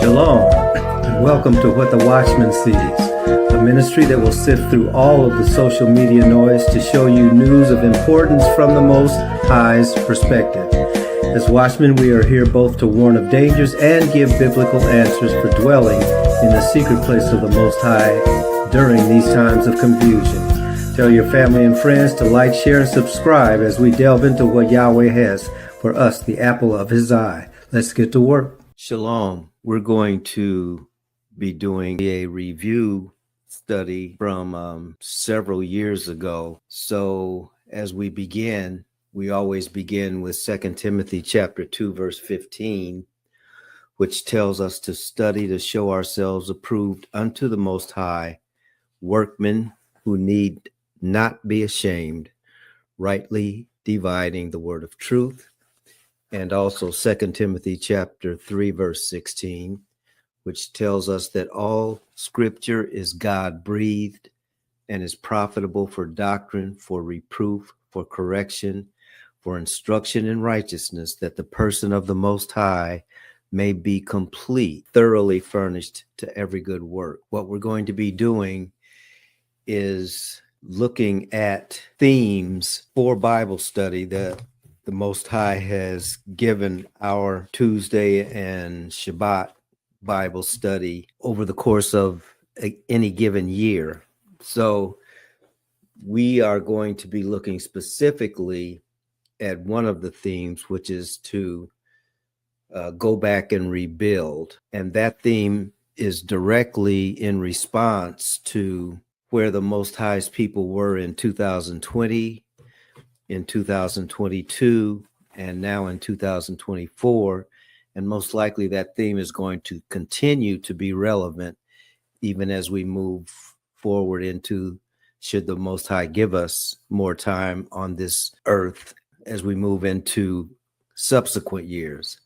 Shalom, and welcome to What the Watchman Sees, a ministry that will sift through all of the social media noise to show you news of importance from the Most High's perspective. As watchmen, we are here both to warn of dangers and give biblical answers for dwelling in the secret place of the Most High during these times of confusion. Tell your family and friends to like, share, and subscribe as we delve into what Yahweh has for us, the apple of His eye. Let's get to work. Shalom. We're going to be doing a review study from several years ago. So as we begin, we always begin with 2 Timothy chapter 2, verse 15, which tells us to study to show ourselves approved unto the Most High, workmen who need not be ashamed, rightly dividing the word of truth. And also 2 Timothy chapter 3, verse 16, which tells us that all scripture is God-breathed and is profitable for doctrine, for reproof, for correction, for instruction in righteousness, that the person of the Most High may be complete, thoroughly furnished to every good work. What we're going to be doing is looking at themes for Bible study that the Most High has given our Tuesday and Shabbat Bible study over the course of any given year. So we are going to be looking specifically at one of the themes, which is to go back and rebuild. And that theme is directly in response to where the Most High's people were in 2020, in 2022, and now in 2024. And most likely that theme is going to continue to be relevant even as we move forward into, should the Most High give us more time on this earth as we move into subsequent years.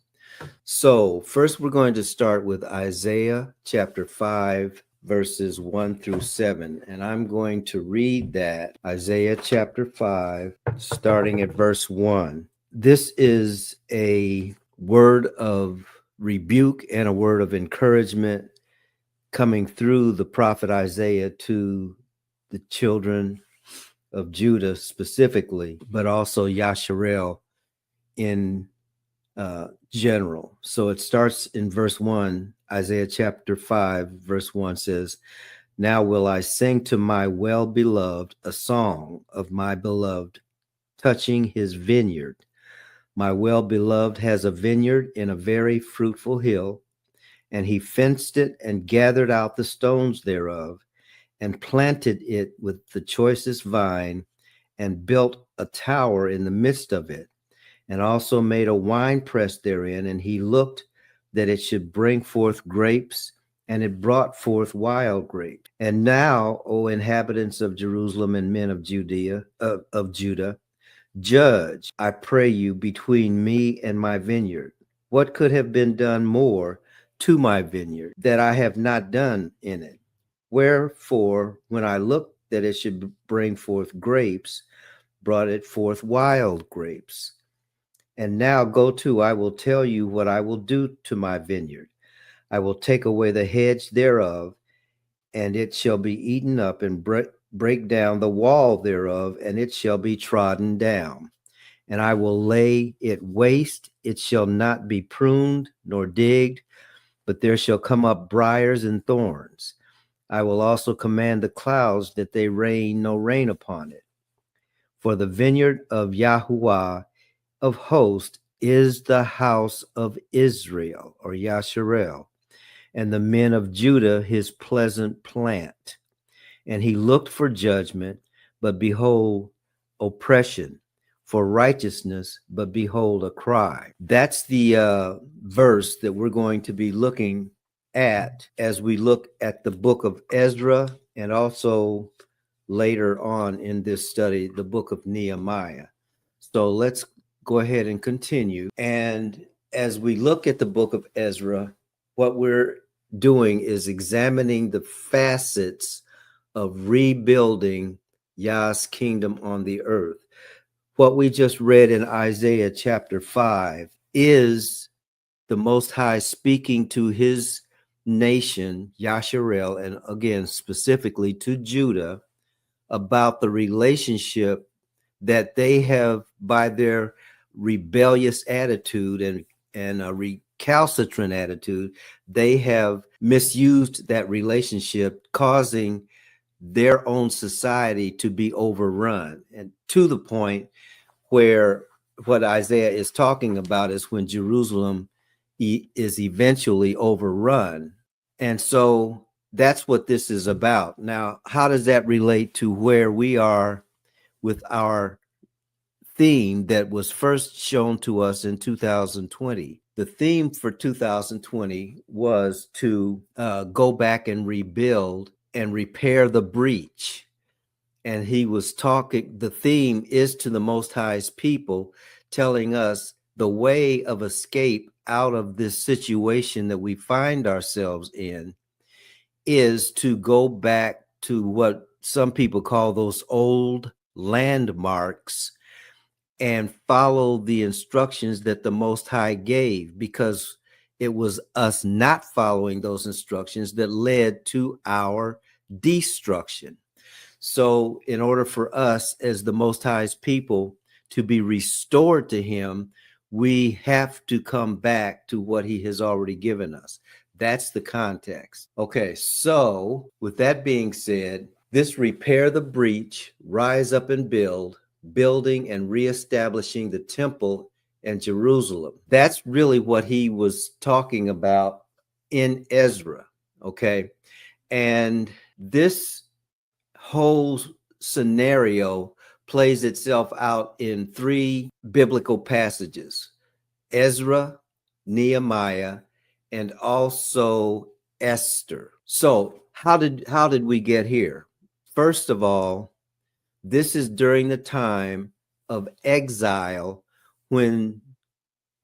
So first we're going to start with Isaiah chapter 5, verses 1 through 7. And I'm going to read that, Isaiah chapter 5, starting at verse 1. This is a word of rebuke and a word of encouragement coming through the prophet Isaiah to the children of Judah specifically, but also Yasharel in general. So it starts in verse 1. Isaiah chapter 5, verse 1 says, "Now will I sing to my well-beloved a song of my beloved touching his vineyard. My well-beloved has a vineyard in a very fruitful hill, and he fenced it and gathered out the stones thereof, and planted it with the choicest vine, and built a tower in the midst of it, and also made a wine press therein, and he looked that it should bring forth grapes, and it brought forth wild grapes. And now, O inhabitants of Jerusalem and men of Judah, judge, I pray you, between me and my vineyard. What could have been done more to my vineyard that I have not done in it? Wherefore, when I looked that it should bring forth grapes, brought it forth wild grapes. And now go to, I will tell you what I will do to my vineyard. I will take away the hedge thereof, and it shall be eaten up, and break down the wall thereof, and it shall be trodden down. And I will lay it waste, it shall not be pruned nor digged, but there shall come up briars and thorns. I will also command the clouds that they rain no rain upon it. For the vineyard of Yahuwah of hosts is the house of Israel, or Yasharel, and the men of Judah his pleasant plant. And he looked for judgment, but behold, oppression, for righteousness, but behold, a cry. That's the verse that we're going to be looking at as we look at the book of Ezra, and also later on in this study, the book of Nehemiah. So let's go ahead and continue. And as we look at the book of Ezra, what we're doing is examining the facets of rebuilding Yah's kingdom on the earth. What we just read in Isaiah chapter 5 is the Most High speaking to his nation, Yasharel, and again, specifically to Judah, about the relationship that they have, by their rebellious attitude and a recalcitrant attitude, they have misused that relationship, causing their own society to be overrun, and to the point where what Isaiah is talking about is when Jerusalem is eventually overrun. And so that's what this is about. Now, how does that relate to where we are with our theme that was first shown to us in 2020? The theme for 2020 was to go back and rebuild and repair the breach. And he was talking, the theme is to the Most High's people, telling us the way of escape out of this situation that we find ourselves in is to go back to what some people call those old landmarks and follow the instructions that the Most High gave, because it was us not following those instructions that led to our destruction. So in order for us as the Most High's people to be restored to him, we have to come back to what he has already given us. That's the context. Okay, so with that being said, this repair the breach, rise up and build, building and reestablishing the temple and Jerusalem. That's really what he was talking about in Ezra, okay? And this whole scenario plays itself out in three biblical passages: Ezra, Nehemiah, and also Esther. So how did we get here? First of all, this is during the time of exile, when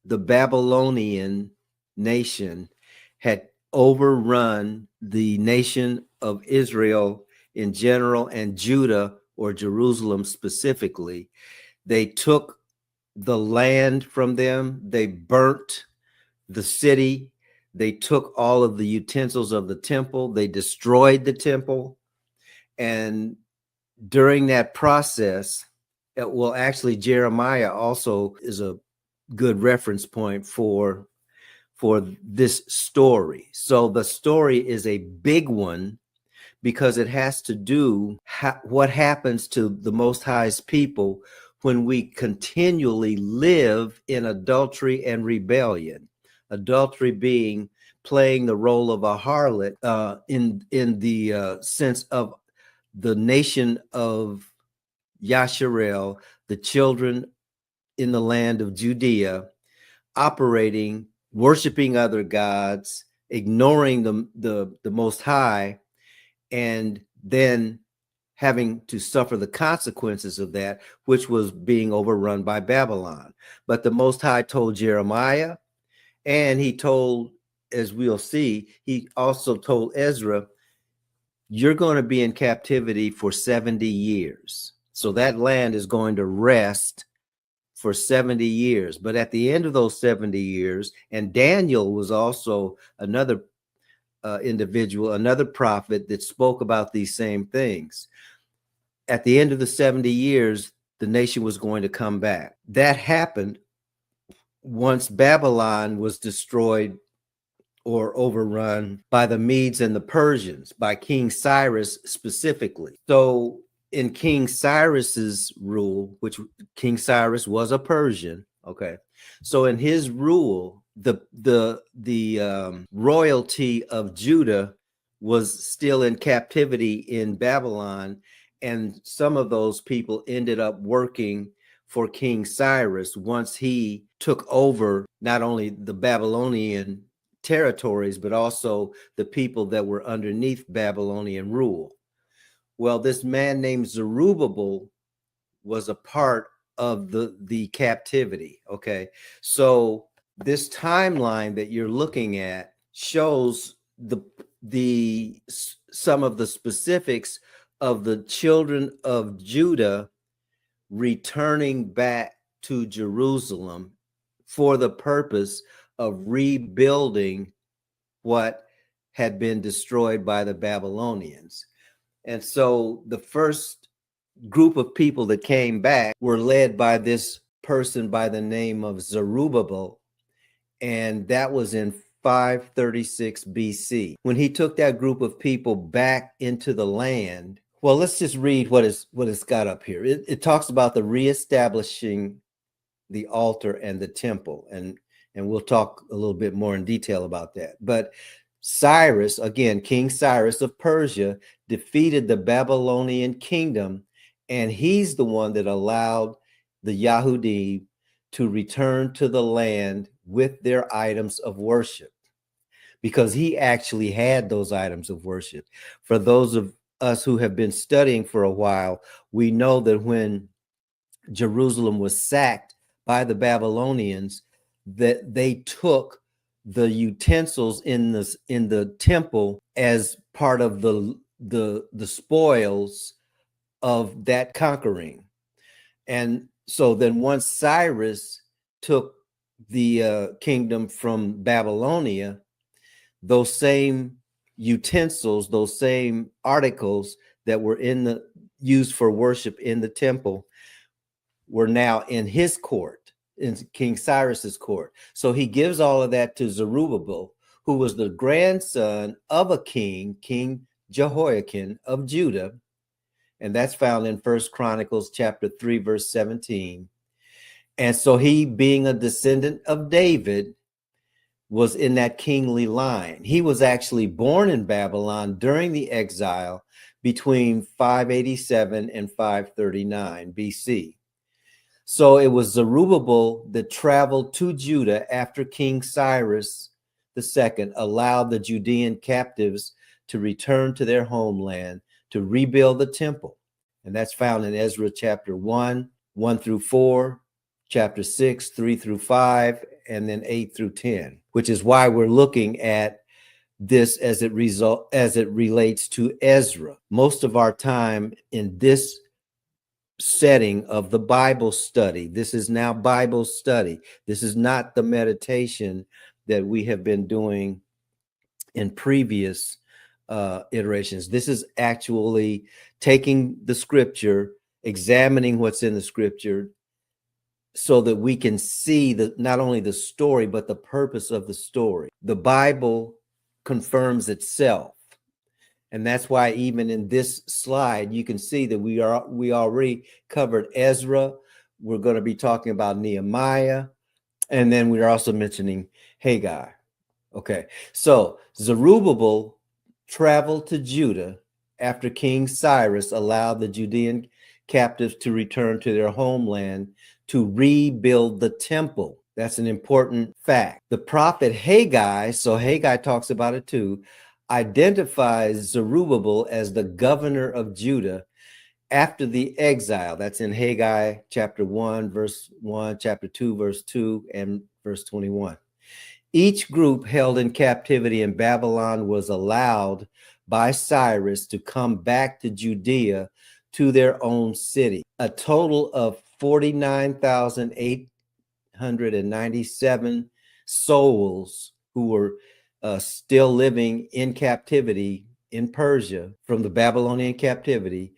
the Babylonian nation had overrun the nation of Israel in general and Judah, or Jerusalem specifically. They took the land from them. They burnt the city. They took all of the utensils of the temple. They destroyed the temple. And during that process, well, actually, Jeremiah also is a good reference point for this story. So the story is a big one, because it has to do what happens to the Most High's people when we continually live in adultery and rebellion. Adultery being playing the role of a harlot in the sense of the nation of Yasharel, the children in the land of Judea, operating, worshiping other gods, ignoring the Most High, and then having to suffer the consequences of that, which was being overrun by Babylon. But the Most High told Jeremiah, and he told, as we'll see, he also told Ezra, you're going to be in captivity for 70 years. So that land is going to rest for 70 years. But at the end of those 70 years, and Daniel was also another individual, another prophet that spoke about these same things. At the end of the 70 years, the nation was going to come back. That happened once Babylon was destroyed or overrun by the Medes and the Persians, by King Cyrus specifically. So in King Cyrus's rule, which King Cyrus was a Persian, okay, so in his rule, the royalty of Judah was still in captivity in Babylon, and some of those people ended up working for King Cyrus once he took over not only the Babylonian territories, but also the people that were underneath Babylonian rule. Well, this man named Zerubbabel was a part of the captivity. Okay, so this timeline that you're looking at shows the some of the specifics of the children of Judah returning back to Jerusalem for the purpose of rebuilding what had been destroyed by the Babylonians. And so the first group of people that came back were led by this person by the name of Zerubbabel, and that was in 536 BC. When he took that group of people back into the land, well, let's just read what it's got up here. It talks about the reestablishing the altar and the temple, and we'll talk a little bit more in detail about that. But Cyrus, again, King Cyrus of Persia, defeated the Babylonian kingdom, and he's the one that allowed the Yahudi to return to the land with their items of worship, because he actually had those items of worship. For those of us who have been studying for a while, we know that when Jerusalem was sacked by the Babylonians, that they took the utensils in the temple as part of the spoils of that conquering. And so then once Cyrus took the kingdom from Babylonia, those same utensils, those same articles that were used for worship in the temple were now in his court, in King Cyrus's court. So he gives all of that to Zerubbabel, who was the grandson of a king, King Jehoiakim of Judah. And that's found in 1 Chronicles chapter 3, verse 17. And so he, being a descendant of David, was in that kingly line. He was actually born in Babylon during the exile between 587 and 539 BC. So it was Zerubbabel that traveled to Judah after King Cyrus II allowed the Judean captives to return to their homeland to rebuild the temple. And that's found in Ezra chapter 1, 1 through 4, chapter 6, 3 through 5, and then 8 through 10, which is why we're looking at this as it relates to Ezra. Most of our time in this setting of the Bible study, this is now Bible study. This is not the meditation that we have been doing in previous iterations. This is actually taking the scripture, examining what's in the scripture, so that we can see not only the story, but the purpose of the story. The Bible confirms itself. And that's why even in this slide, you can see that we already covered Ezra. We're going to be talking about Nehemiah. And then we're also mentioning Haggai. Okay, so Zerubbabel traveled to Judah after King Cyrus allowed the Judean captives to return to their homeland to rebuild the temple. That's an important fact. The prophet Haggai, so Haggai talks about it too, identifies Zerubbabel as the governor of Judah after the exile. That's in Haggai chapter 1, verse 1, chapter 2, verse 2, and verse 21. Each group held in captivity in Babylon was allowed by Cyrus to come back to Judea to their own city. A total of 49,897 souls who were still living in captivity in Persia from the Babylonian captivity.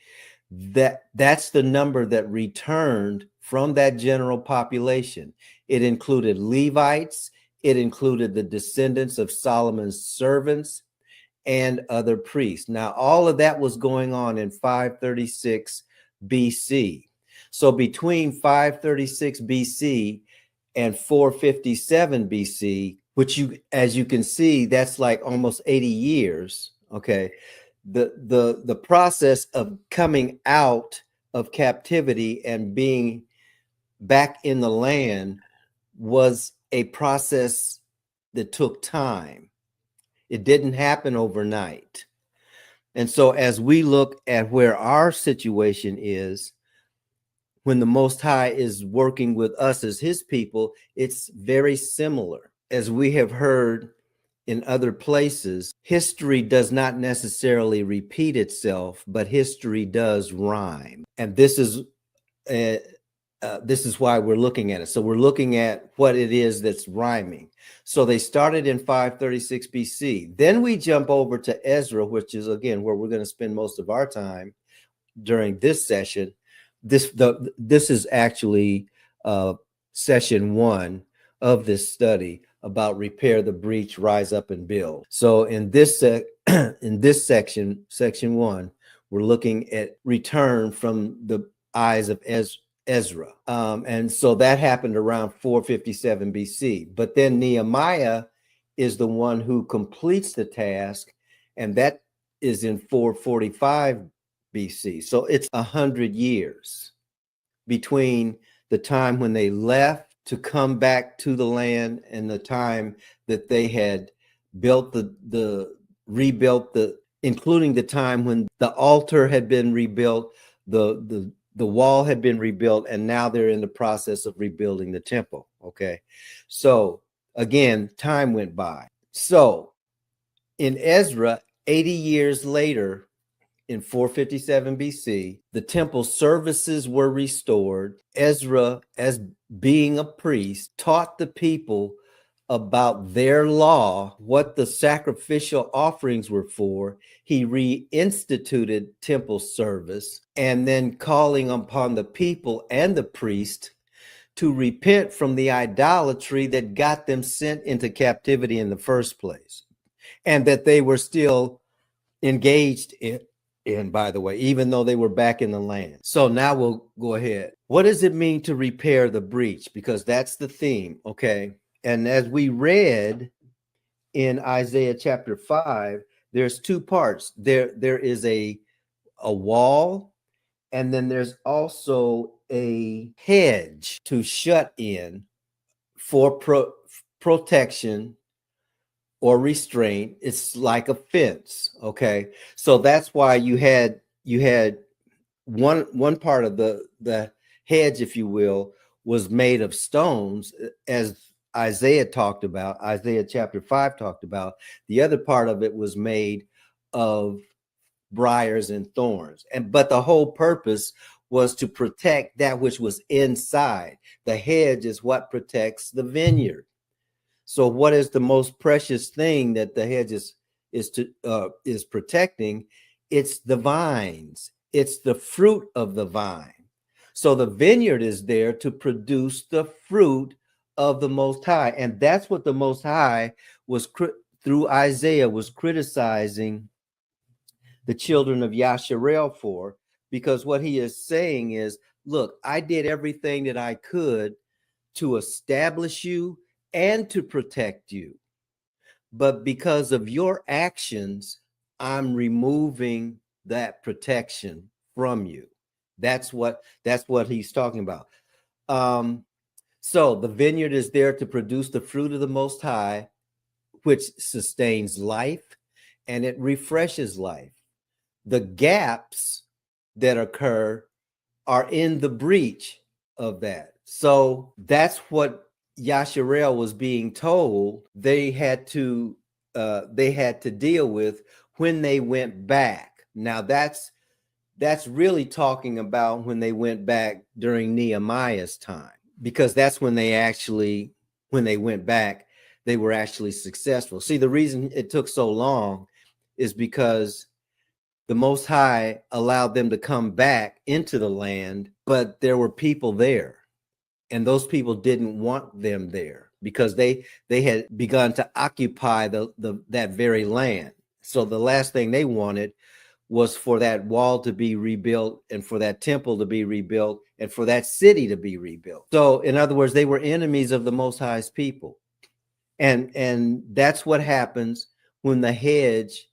That's the number that returned from that general population. It included Levites, it included the descendants of Solomon's servants, and other priests. Now, all of that was going on in 536 BC. So between 536 BC and 457 BC, which as you can see, that's like almost 80 years. Okay. The process of coming out of captivity and being back in the land was a process that took time. It didn't happen overnight. And so as we look at where our situation is, when the Most High is working with us as his people, it's very similar. As we have heard in other places, history does not necessarily repeat itself, but history does rhyme. And this is why we're looking at it. So we're looking at what it is that's rhyming. So they started in 536 BC. Then we jump over to Ezra, which is, again, where we're going to spend most of our time during this session. This is actually session 1 of this study about repair the breach, rise up and build. So in this in this section 1, we're looking at return from the eyes of Ezra. And so that happened around 457 BC. But then Nehemiah is the one who completes the task, and that is in 445 BC. So it's 100 years between the time when they left to come back to the land and the time that they had built rebuilt including the time when the altar had been rebuilt, the wall had been rebuilt, and now they're in the process of rebuilding the temple. Okay. So again, time went by. So in Ezra, 80 years later, in 457 BC, the temple services were restored. Ezra, as being a priest, taught the people about their law, what the sacrificial offerings were for. He reinstituted temple service, and then calling upon the people and the priest to repent from the idolatry that got them sent into captivity in the first place, and that they were still engaged in, by the way, even though they were back in the land. So now we'll go ahead. What does it mean to repair the breach? Because that's the theme, okay? And as we read in Isaiah chapter 5, there's two parts. There is a wall, and then there's also a hedge to shut in for protection or restraint. It's like a fence. Okay. So that's why you had one part of the hedge, if you will, was made of stones, as Isaiah talked about, Isaiah chapter 5 talked about. The other part of it was made of briars and thorns. But the whole purpose was to protect that which was inside. The hedge is what protects the vineyard. So what is the most precious thing that the hedge is protecting? It's the vines. It's the fruit of the vine. So the vineyard is there to produce the fruit of the Most High. And that's what the Most High was, through Isaiah, was criticizing the children of Yasharel for, because what he is saying is, look, I did everything that I could to establish you and to protect you. But because of your actions, I'm removing that protection from you. That's what he's talking about. So the vineyard is there to produce the fruit of the Most High, which sustains life and it refreshes life. The gaps that occur are in the breach of that. So that's what Yasharel was being told they had to deal with when they went back. Now that's really talking about when they went back during Nehemiah's time, because that's when they went back, they were actually successful. See, the reason it took so long is because the Most High allowed them to come back into the land, but there were people there, and those people didn't want them there because they had begun to occupy that very land. So the last thing they wanted was for that wall to be rebuilt, and for that temple to be rebuilt, and for that city to be rebuilt. So in other words, they were enemies of the Most High's people. And that's what happens when the hedge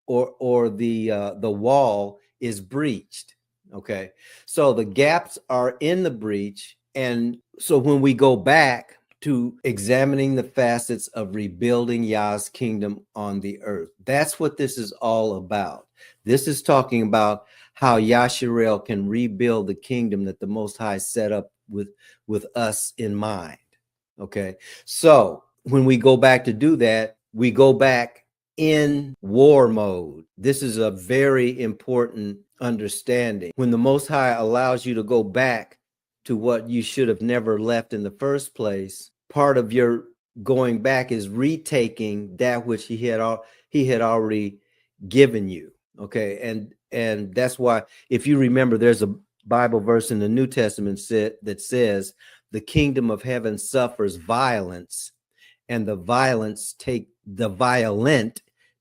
or the wall is breached. Okay, so the gaps are in the breach. And so when we go back to examining the facets of rebuilding Yah's kingdom on the earth, that's what this is all about. This is talking about how Yasharel can rebuild the kingdom that the Most High set up with us in mind. Okay, so when we go back to do that, we go back in war mode. This is a very important understanding. When the Most High allows you to go back to what you should have never left in the first place, part of your going back is retaking that which he had already given you. Okay, and that's why, if you remember, there's a Bible verse in the New Testament that says the kingdom of heaven suffers violence, and the violent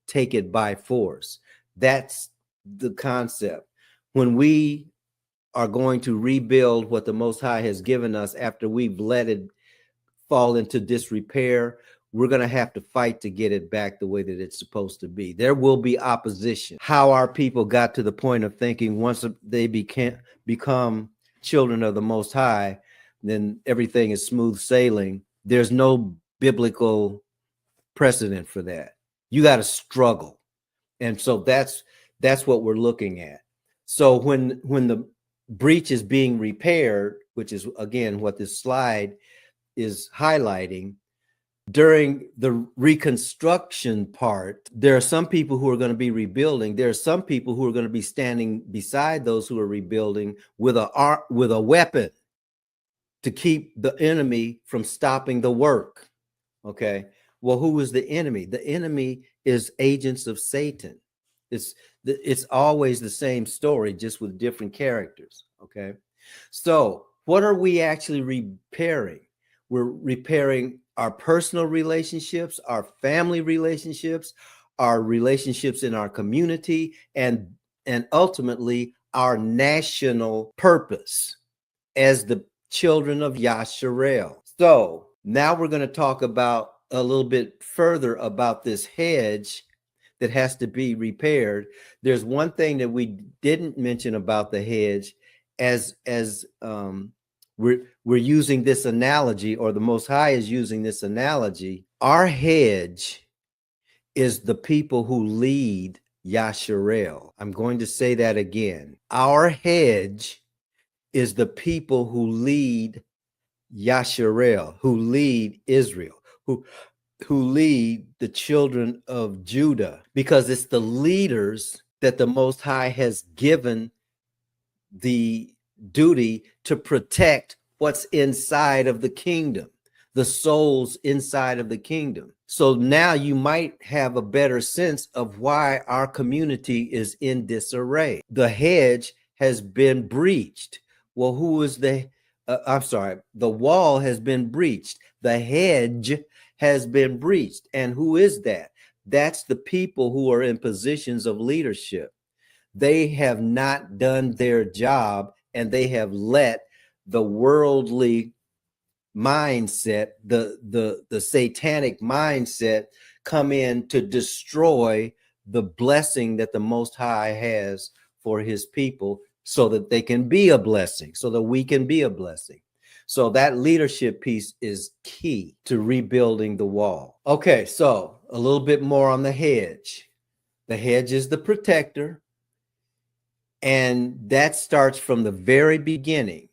take it by force. That's the concept. When we are going to rebuild what the Most High has given us after we've let it fall into disrepair, we're going to have to fight to get it back the way that it's supposed to be. There will be opposition. How our people got to the point of thinking once they become children of the Most High, then everything is smooth sailing. There's no biblical precedent for that. You got to struggle. And so that's what we're looking at. So when the breach is being repaired, which is again what this slide is highlighting, during the reconstruction part, there are some people who are going to be rebuilding. There are some people who are going to be standing beside those who are rebuilding with a weapon to keep the enemy from stopping the work. Okay. Well, who is the enemy? The enemy is agents of Satan. It's always the same story, just with different characters. Okay. So what are we actually repairing? We're repairing our personal relationships, our family relationships, our relationships in our community, and ultimately our national purpose as the children of Yasharel. So now we're going to talk about a little bit further about this hedge that has to be repaired. There's one thing that we didn't mention about the hedge, as we're using this analogy, or the Most High is using this analogy. Our hedge is the people who lead Yasharel. I'm going to say that again. Our hedge is the people who lead Yasharel, who lead Israel, who lead the children of Judah, because it's the leaders that the Most High has given the duty to protect what's inside of the kingdom, the souls inside of the kingdom. So now you might have a better sense of why our community is in disarray. The hedge has been breached. Well, who is the wall has been breached. The hedge has been breached. And who is that? That's the people who are in positions of leadership. They have not done their job, and they have let the worldly mindset, the satanic mindset, come in to destroy the blessing that the Most High has for his people, so that they can be a blessing, so that we can be a blessing. So that leadership piece is key to rebuilding the wall. Okay, so a little bit more on the hedge. The hedge is the protector, and that starts from the very beginning.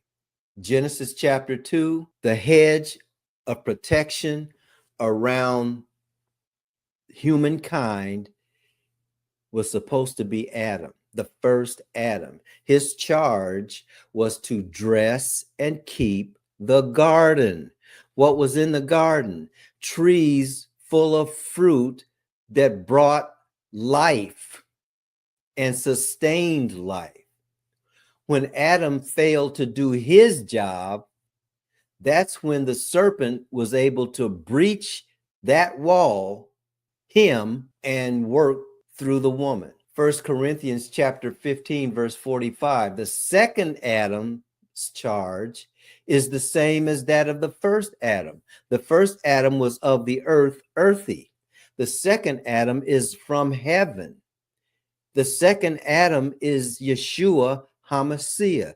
Genesis chapter 2, the hedge of protection around humankind was supposed to be Adam, the first Adam. His charge was to dress and keep the garden. What was in the garden? Trees full of fruit that brought life and sustained life. When Adam failed to do his job, that's when the serpent was able to breach that wall, him, and work through the woman. 1 Corinthians chapter 15, verse 45. The second Adam's charge is the same as that of the first Adam. The first Adam was of the earth, earthy. The second Adam is from heaven. The second Adam is Yeshua HaMashiach,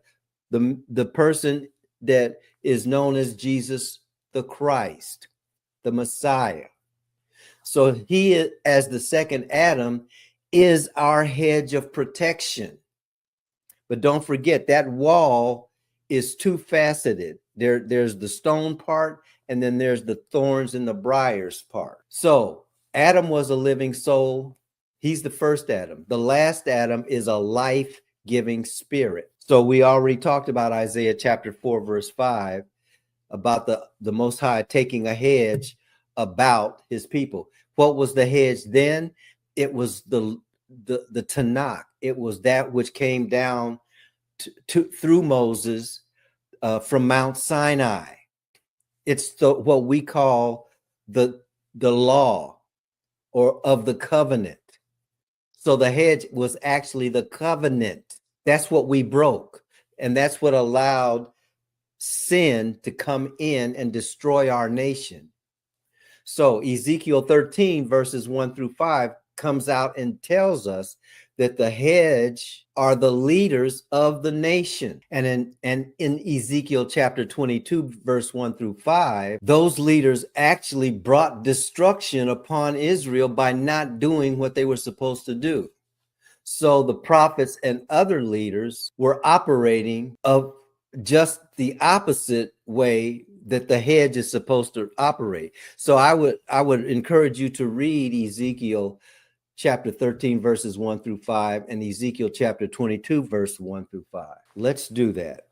the person that is known as Jesus the Christ, the Messiah. So he, as the second Adam, is our hedge of protection. But don't forget, that wall is two-faceted. There's the stone part, and then there's the thorns and the briars part. So Adam was a living soul. He's the first Adam. The last Adam is a life-giving spirit. So we already talked about Isaiah chapter 4, verse 5, about the Most High taking a hedge about his people. What was the hedge then? It was the Tanakh. It was that which came down through Moses from Mount Sinai. It's what we call the law or of the covenant. So the hedge was actually the covenant. That's what we broke. And that's what allowed sin to come in and destroy our nation. So Ezekiel 13 verses 1 through 5 comes out and tells us that the hedge are the leaders of the nation. And in Ezekiel chapter 22 verse 1 through 5, those leaders actually brought destruction upon Israel by not doing what they were supposed to do. So the prophets and other leaders were operating of just the opposite way that the hedge is supposed to operate. So I would encourage you to read Ezekiel chapter 13 verses 1 through 5 and Ezekiel chapter 22 verse 1 through 5. Let's do that.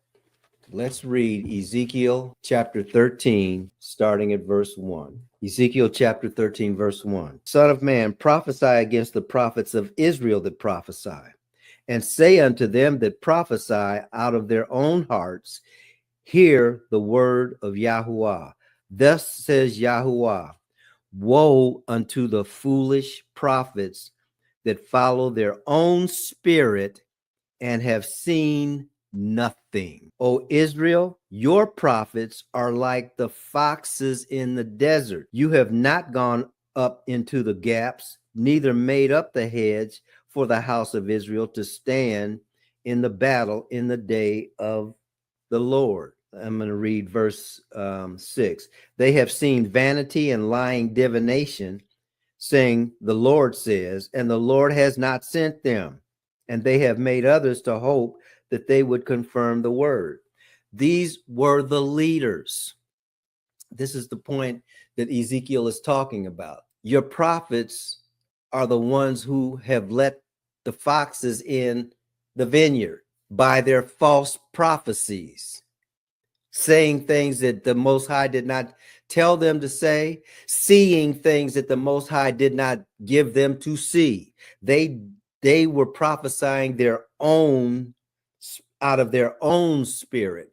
Let's read Ezekiel chapter 13 starting at verse 1. Ezekiel chapter 13 verse 1. Son of man, prophesy against the prophets of Israel that prophesy, and say unto them that prophesy out of their own hearts, hear the word of Yahuwah. Thus says Yahuwah, woe unto the foolish prophets that follow their own spirit and have seen nothing. O Israel, your prophets are like the foxes in the desert. You have not gone up into the gaps, neither made up the hedge for the house of Israel to stand in the battle in the day of the Lord. I'm going to read verse 6. They have seen vanity and lying divination, saying, the Lord says, and the Lord has not sent them. And they have made others to hope that they would confirm the word. These were the leaders. This is the point that Ezekiel is talking about. Your prophets are the ones who have let the foxes in the vineyard by their false prophecies, saying things that the Most High did not tell them to say, seeing things that the Most High did not give them to see. They were prophesying their own, out of their own spirit.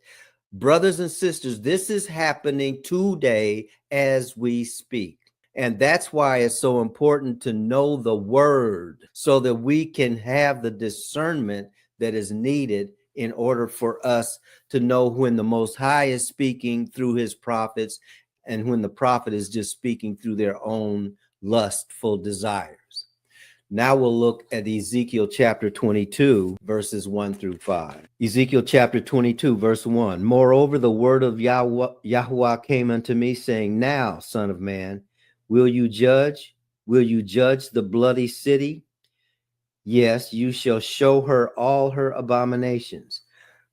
Brothers and sisters, this is happening today as we speak. And that's why it's so important to know the word so that we can have the discernment that is needed in order for us to know when the Most High is speaking through his prophets and when the prophet is just speaking through their own lustful desires. Now we'll look at Ezekiel chapter 22, verses 1 through 5. Ezekiel chapter 22, verse 1. Moreover, the word of Yahuwah came unto me, saying, now, son of man, will you judge? Will you judge the bloody city? Yes, you shall show her all her abominations.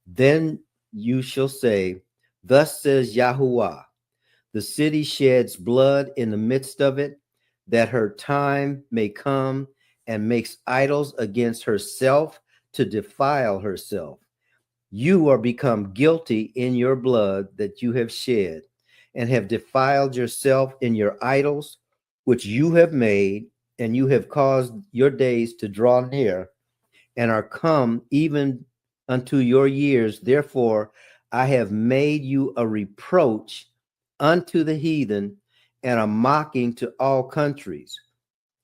Then you shall say, thus says Yahuwah, the city sheds blood in the midst of it, that her time may come, and makes idols against herself to defile herself. You are become guilty in your blood that you have shed, and have defiled yourself in your idols, which you have made, and you have caused your days to draw near, and are come even unto your years. Therefore, I have made you a reproach unto the heathen, and a mocking to all countries.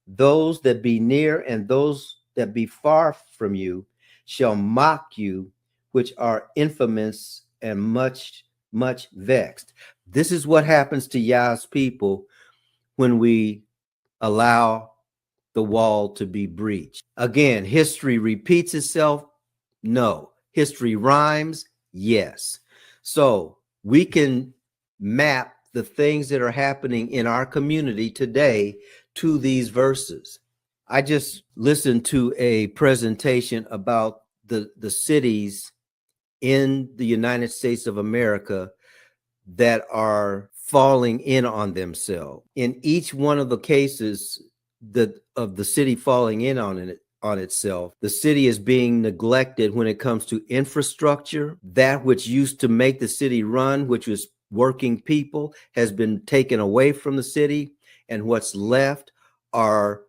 Those that be near and those that be far from you shall mock you, which are infamous and much, much vexed. This is what happens to Yah's people when we allow the wall to be breached. Again, history repeats itself? No. History rhymes? Yes. So we can map the things that are happening in our community today to these verses. I just listened to a presentation about the cities in the United States of America that are falling in on themselves. In each one of the cases of the city falling in on itself, the city is being neglected when it comes to infrastructure, that which used to make the city run, which was working people has been taken away from the city, and what's left are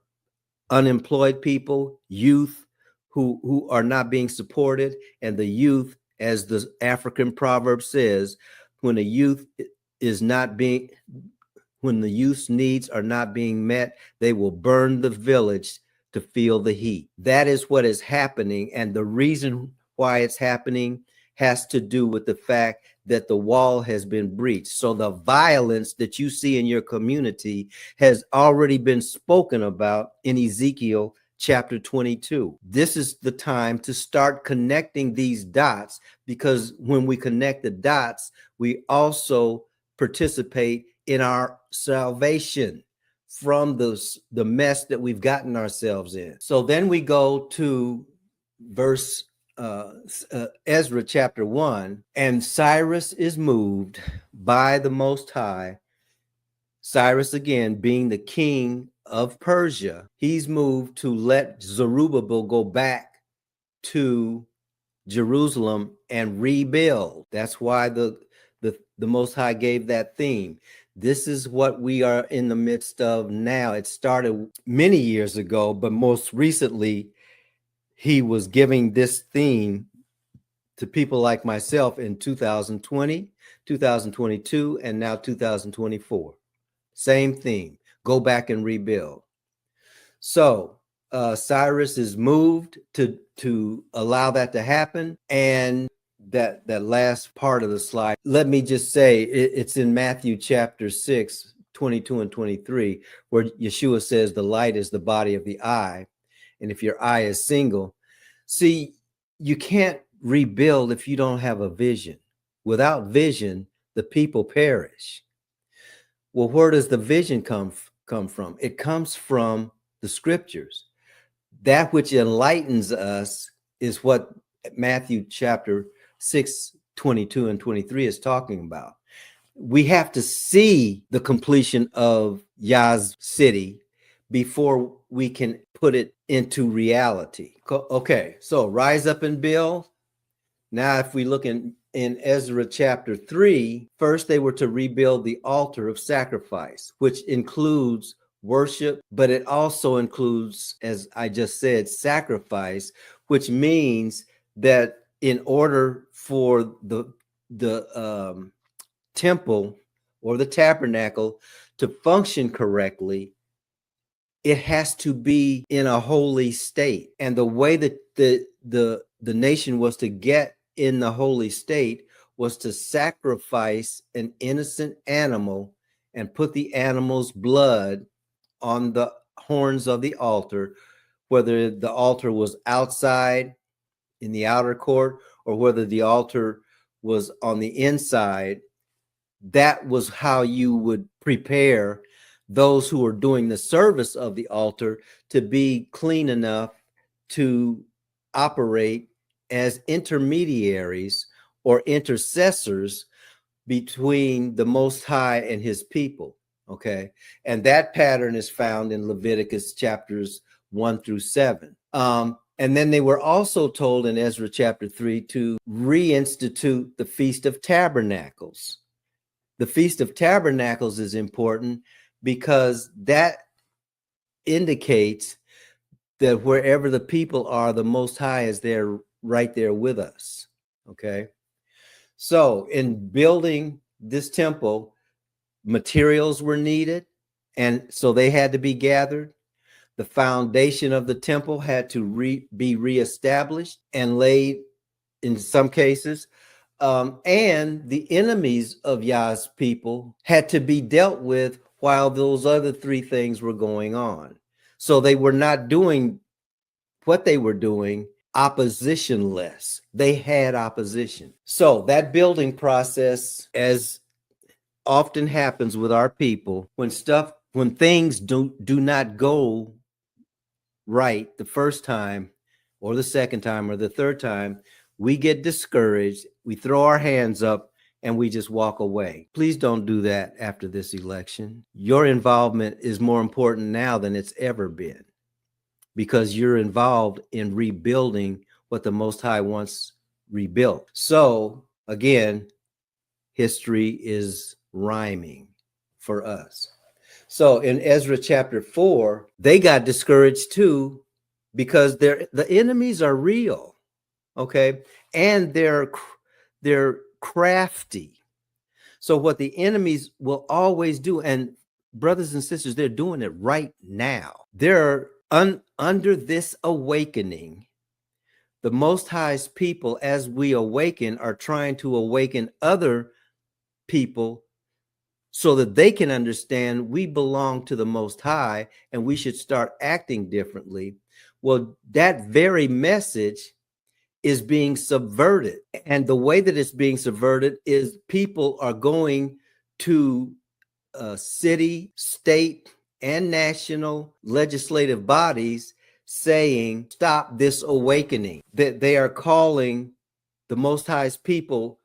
unemployed people, youth who are not being supported. And the youth, as the African proverb says, when the youth is not being when the youth's needs are not being met, they will burn the village to feel the heat. That is what is happening. And the reason why it's happening has to do with the fact that the wall has been breached. So the violence that you see in your community has already been spoken about in Ezekiel chapter 22. This is the time to start connecting these dots, because when we connect the dots, we also participate in our salvation from the mess that we've gotten ourselves in. So then we go to verse Ezra chapter 1, and Cyrus is moved by the Most High. Cyrus, again, being the king of Persia, he's moved to let Zerubbabel go back to Jerusalem and rebuild. That's why the Most High gave that theme. This is what we are in the midst of now. It started many years ago, but most recently, he was giving this theme to people like myself in 2020, 2022, and now 2024. Same theme, go back and rebuild. So Cyrus is moved to allow that to happen. And that last part of the slide, let me just say, it's in Matthew chapter 6, 22 and 23, where Yeshua says the light is the body of the eye. And if your eye is single, see, you can't rebuild if you don't have a vision. Without vision, the people perish. Well, where does the vision come from? It comes from the scriptures. That which enlightens us is what Matthew chapter 6, 22 and 23 is talking about. We have to see the completion of Yah's city before we can put it into reality. Okay, so rise up and build. Now, if we look in Ezra chapter 3, first they were to rebuild the altar of sacrifice, which includes worship, but it also includes, as I just said, sacrifice, which means that in order for the temple or the tabernacle to function correctly, it has to be in a holy state. And the way that the nation was to get in the holy state was to sacrifice an innocent animal and put the animal's blood on the horns of the altar, whether the altar was outside in the outer court or whether the altar was on the inside. That was how you would prepare those who were doing the service of the altar to be clean enough to operate as intermediaries or intercessors between the Most High and his people. Okay. And that pattern is found in Leviticus chapters 1 through 7. And then they were also told in Ezra chapter 3 to reinstitute the Feast of Tabernacles. The Feast of Tabernacles is important because that indicates that wherever the people are, the Most High is there, right there with us. Okay. So in building this temple, materials were needed, and so they had to be gathered. The foundation of the temple had to be reestablished and laid in some cases. And the enemies of Yah's people had to be dealt with while those other three things were going on. So they were not doing what they were doing oppositionless. They had opposition. So that building process, as often happens with our people, when things do not go right the first time or the second time or the third time, we get discouraged, we throw our hands up, and we just walk away. Please don't do that after this election. Your involvement is more important now than it's ever been, because you're involved in rebuilding what the Most High wants rebuilt. So again, history is rhyming for us. So in Ezra chapter 4, they got discouraged too because the enemies are real, okay? And they're crafty. So what the enemies will always do, and brothers and sisters, they're doing it right now. They're under this awakening. The Most High's people, as we awaken, are trying to awaken other people so that they can understand we belong to the Most High and we should start acting differently. Well, that very message is being subverted. And the way that it's being subverted is people are going to city, state, and national legislative bodies saying, stop this awakening. That they are calling the Most High's people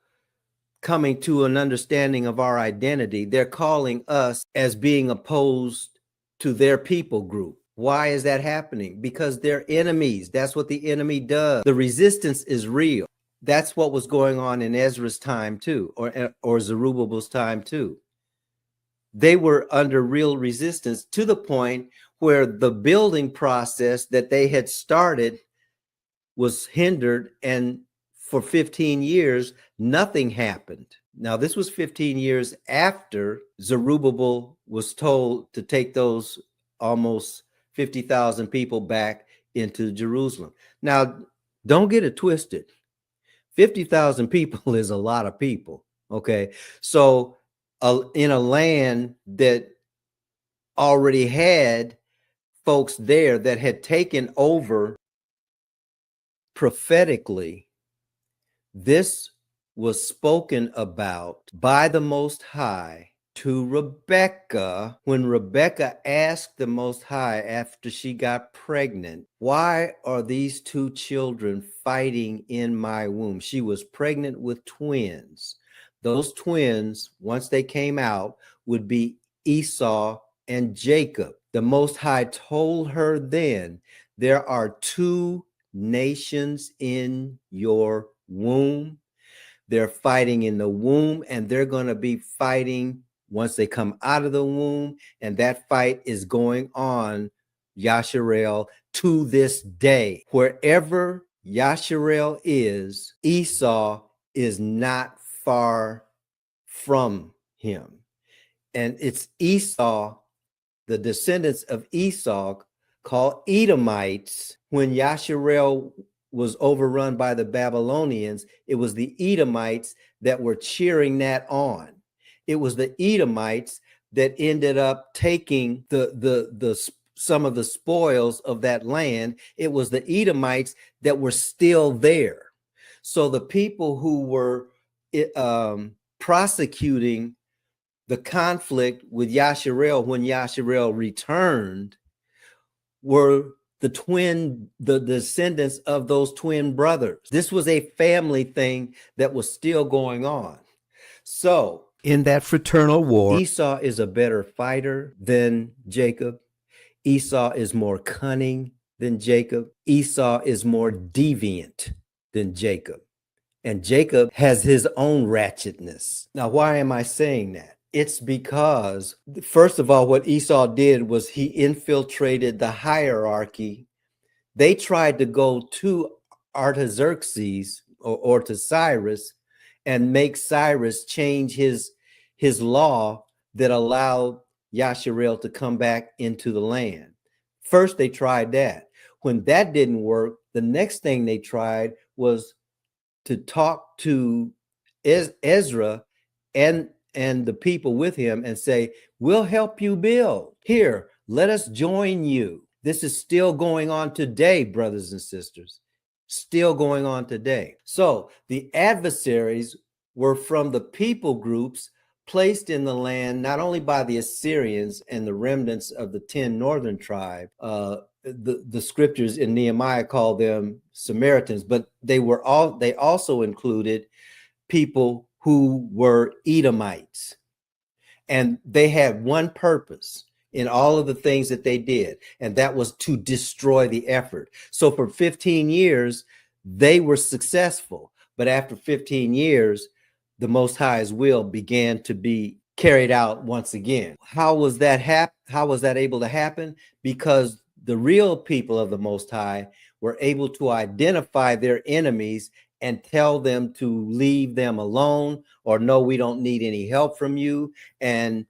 coming to an understanding of our identity. They're calling us as being opposed to their people group. Why is that happening? Because they're enemies. That's what the enemy does. The resistance is real. That's what was going on in Ezra's time too, or Zerubbabel's time too. They were under real resistance to the point where the building process that they had started was hindered, and for 15 years, nothing happened. Now, this was 15 years after Zerubbabel was told to take those almost 50,000 people back into Jerusalem. Now, don't get it twisted. 50,000 people is a lot of people, okay? So in a land that already had folks there that had taken over prophetically, this was spoken about by the Most High to Rebekah when Rebekah asked the Most High after she got pregnant, why are these two children fighting in my womb? She was pregnant with twins. Those twins, once they came out, would be Esau and Jacob. The Most High told her then, there are two nations in your womb. They're fighting in the womb, and they're going to be fighting once they come out of the womb. And that fight is going on, Yasharel, to this day. Wherever Yasharel is, Esau is not far from him. And it's Esau, the descendants of Esau, called Edomites. When Yasharel was overrun by the Babylonians, it was the Edomites that were cheering that on. It was the Edomites that ended up taking the some of the spoils of that land. It was the Edomites that were still there. So the people who were prosecuting the conflict with Yasharel when Yasharel returned were the descendants of those twin brothers. This was a family thing that was still going on. So in that fraternal war, Esau is a better fighter than Jacob. Esau is more cunning than Jacob. Esau is more deviant than Jacob. And Jacob has his own ratchetness. Now, why am I saying that? It's because, first of all, what Esau did was he infiltrated the hierarchy. They tried to go to Artaxerxes or to Cyrus and make Cyrus change his law that allowed Yasharel to come back into the land. First, they tried that. When that didn't work, the next thing they tried was to talk to Ezra and the people with him and say, we'll help you build. Here, let us join you. This is still going on today, brothers and sisters. Still going on today. So the adversaries were from the people groups placed in the land, not only by the Assyrians and the remnants of the 10 northern tribes. The scriptures in Nehemiah call them Samaritans, but they also included people who were Edomites. And they had one purpose in all of the things that they did, and that was to destroy the effort. So for 15 years, they were successful. But after 15 years, the Most High's will began to be carried out once again. How was that How was that able to happen? Because the real people of the Most High were able to identify their enemies and tell them to leave them alone, or no, we don't need any help from you, and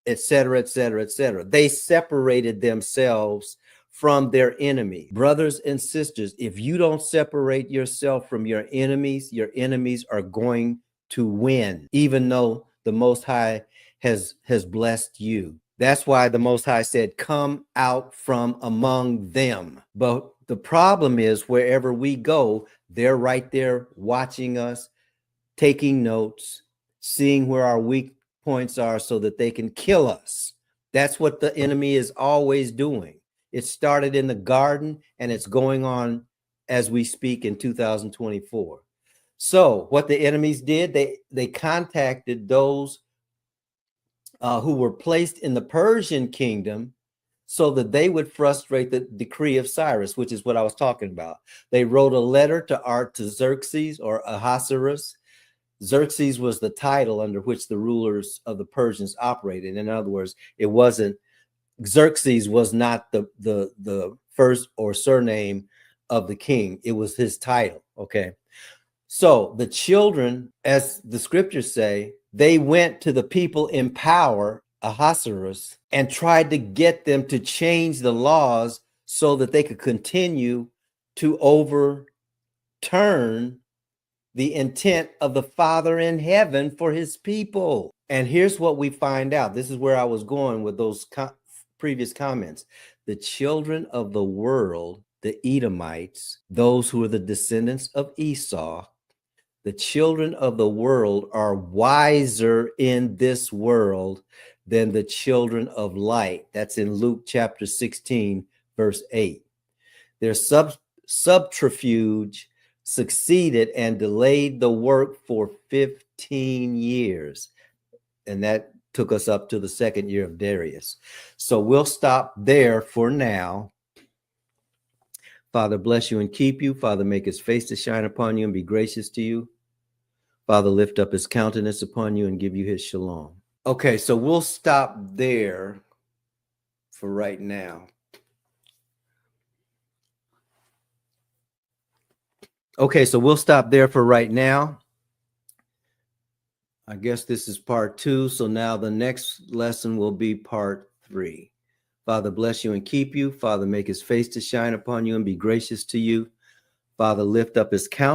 et cetera, et cetera, et cetera. They separated themselves from their enemy. Brothers and sisters, if you don't separate yourself from your enemies are going to win, even though the Most High has blessed you. That's why the Most High said, come out from among them. But the problem is, wherever we go, they're right there watching us, taking notes, seeing where our weak points are so that they can kill us. That's what the enemy is always doing. It started in the garden and it's going on as we speak in 2024. So what the enemies did, they contacted those who were placed in the Persian kingdom so that they would frustrate the decree of Cyrus, which is what I was talking about. They wrote a letter to Artaxerxes or Ahasuerus. Xerxes was the title under which the rulers of the Persians operated. In other words, it wasn't, Xerxes was not the first or surname of the king. It was his title. Okay. So the children, as the scriptures say, they went to the people in power, Ahasuerus, and tried to get them to change the laws so that they could continue to overturn the intent of the Father in heaven for his people. And here's what we find out. This is where I was going with those previous comments. The children of the world, the Edomites, those who are the descendants of Esau, the children of the world are wiser in this world than the children of light. That's in Luke chapter 16, verse 8. Their subterfuge succeeded and delayed the work for 15 years. And that took us up to the second year of Darius. So we'll stop there for now. Father, bless you and keep you. Father, make his face to shine upon you and be gracious to you. Father, lift up his countenance upon you and give you his shalom. Okay, so we'll stop there for right now. Okay, so we'll stop there for right now. I guess this is part 2. So now the next lesson will be part 3. Father, bless you and keep you. Father, make his face to shine upon you and be gracious to you. Father, lift up his countenance